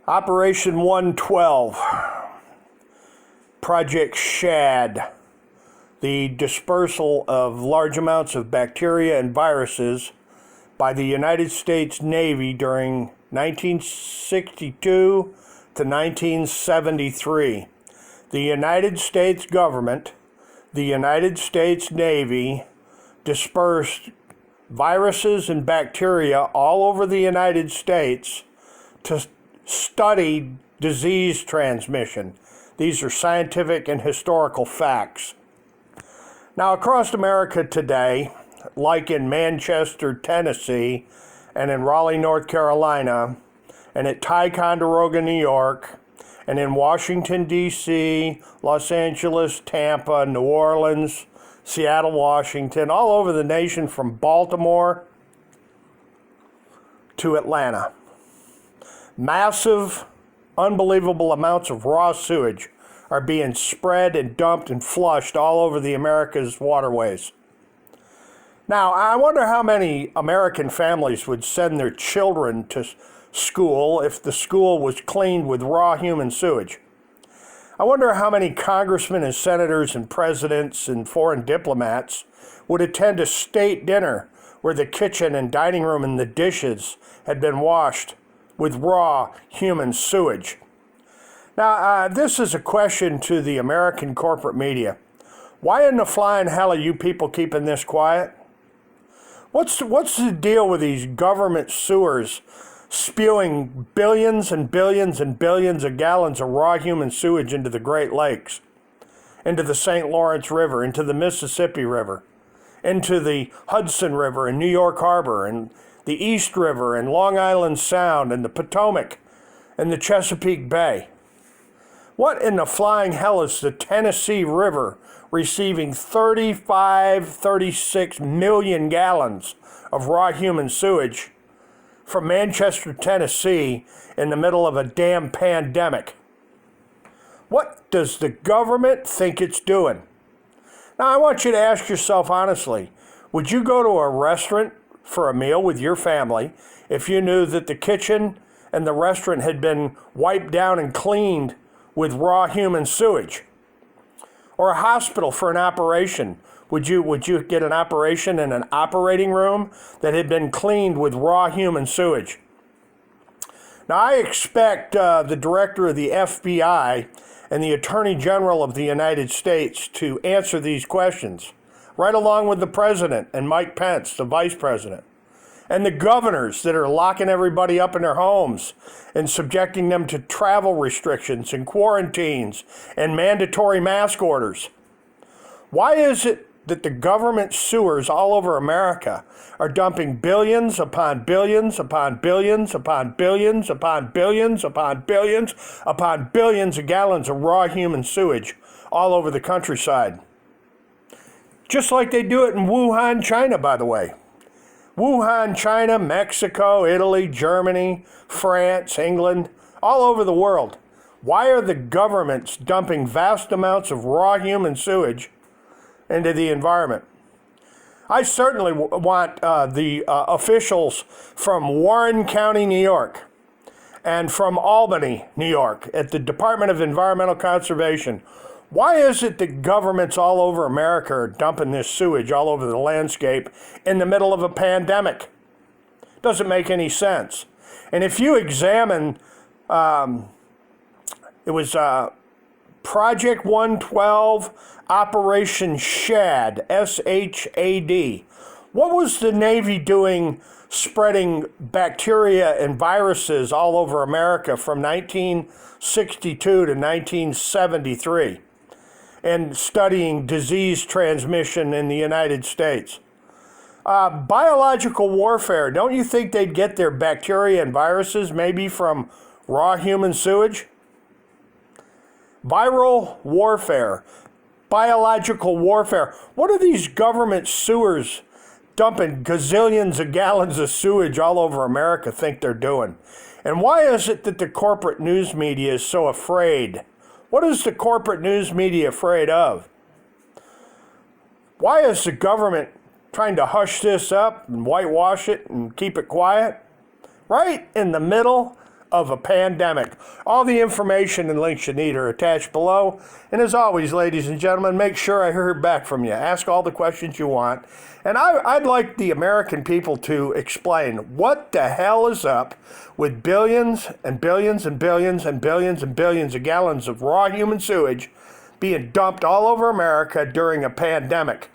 Operation 112, Project SHAD, the dispersal of large amounts of bacteria and viruses by the United States Navy during 1962 to 1973. The United States government, the United States Navy, dispersed viruses and bacteria all over the United States to study disease transmission. These are scientific and historical facts. Now, across America today, like in Manchester, Tennessee, and in Raleigh, North Carolina, and at Ticonderoga, New York, and in Washington, D.C., Los Angeles, Tampa, New Orleans, Seattle, Washington, all over the nation from Baltimore to Atlanta. Massive, unbelievable amounts of raw sewage are being spread and dumped and flushed all over the America's waterways. Now, I wonder how many American families would send their children to school if the school was cleaned with raw human sewage. I wonder how many congressmen and senators and presidents and foreign diplomats would attend a state dinner where the kitchen and dining room and the dishes had been washed with raw human sewage. Now, this is a question to the American corporate media. Why in the flying hell are you people keeping this quiet? What's the deal with these government sewers spewing billions and billions and billions of gallons of raw human sewage into the Great Lakes, into the St. Lawrence River, into the Mississippi River, into the Hudson River and New York Harbor and the East River and Long Island Sound and the Potomac and the Chesapeake Bay? What in the flying hell is the Tennessee River receiving 36 million gallons of raw human sewage from Manchester, Tennessee in the middle of a damn pandemic? What does the government think it's doing? Now, I want you to ask yourself honestly, would you go to a restaurant for a meal with your family if you knew that the kitchen and the restaurant had been wiped down and cleaned with raw human sewage? Or a hospital for an operation, would you get an operation in an operating room that had been cleaned with raw human sewage? Now, I expect the director of the FBI and the Attorney General of the United States to answer these questions, right along with the President and Mike Pence, the Vice President, and the governors that are locking everybody up in their homes and subjecting them to travel restrictions and quarantines and mandatory mask orders. Why is it that the government sewers all over America are dumping billions upon billions upon billions upon billions upon billions upon billions upon billions of gallons of raw human sewage all over the countryside? Just like they do it in Wuhan, China, by the way. Wuhan, China, Mexico, Italy, Germany, France, England, all over the world. Why are the governments dumping vast amounts of raw human sewage into the environment? I certainly want the officials from Warren County, New York, and from Albany, New York, at the Department of Environmental Conservation. Why is it that governments all over America are dumping this sewage all over the landscape in the middle of a pandemic? Doesn't make any sense. And if you examine, it was Project 112, Operation SHAD, S-H-A-D. What was the Navy doing spreading bacteria and viruses all over America from 1962 to 1973? And studying disease transmission in the United States. Biological warfare, don't you think they'd get their bacteria and viruses maybe from raw human sewage? Viral warfare, biological warfare. What are these government sewers dumping gazillions of gallons of sewage all over America think they're doing? And why is it that the corporate news media is so afraid? What is the corporate news media afraid of? Why is the government trying to hush this up and whitewash it and keep it quiet? Right in the middle of a pandemic. All the information and links you need are attached below. And as always, ladies and gentlemen, make sure I hear back from you. Ask all the questions you want. And I'd like the American people to explain what the hell is up with billions and billions and billions and billions and billions of gallons of raw human sewage being dumped all over America during a pandemic.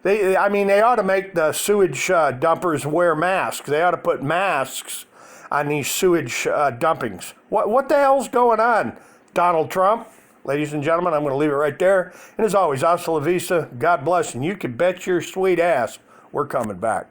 They ought to make the sewage dumpers wear masks. They ought to put masks on these sewage dumpings. What the hell's going on, Donald Trump? Ladies and gentlemen, I'm going to leave it right there. And as always, hasta la vista, God bless, and you can bet your sweet ass we're coming back.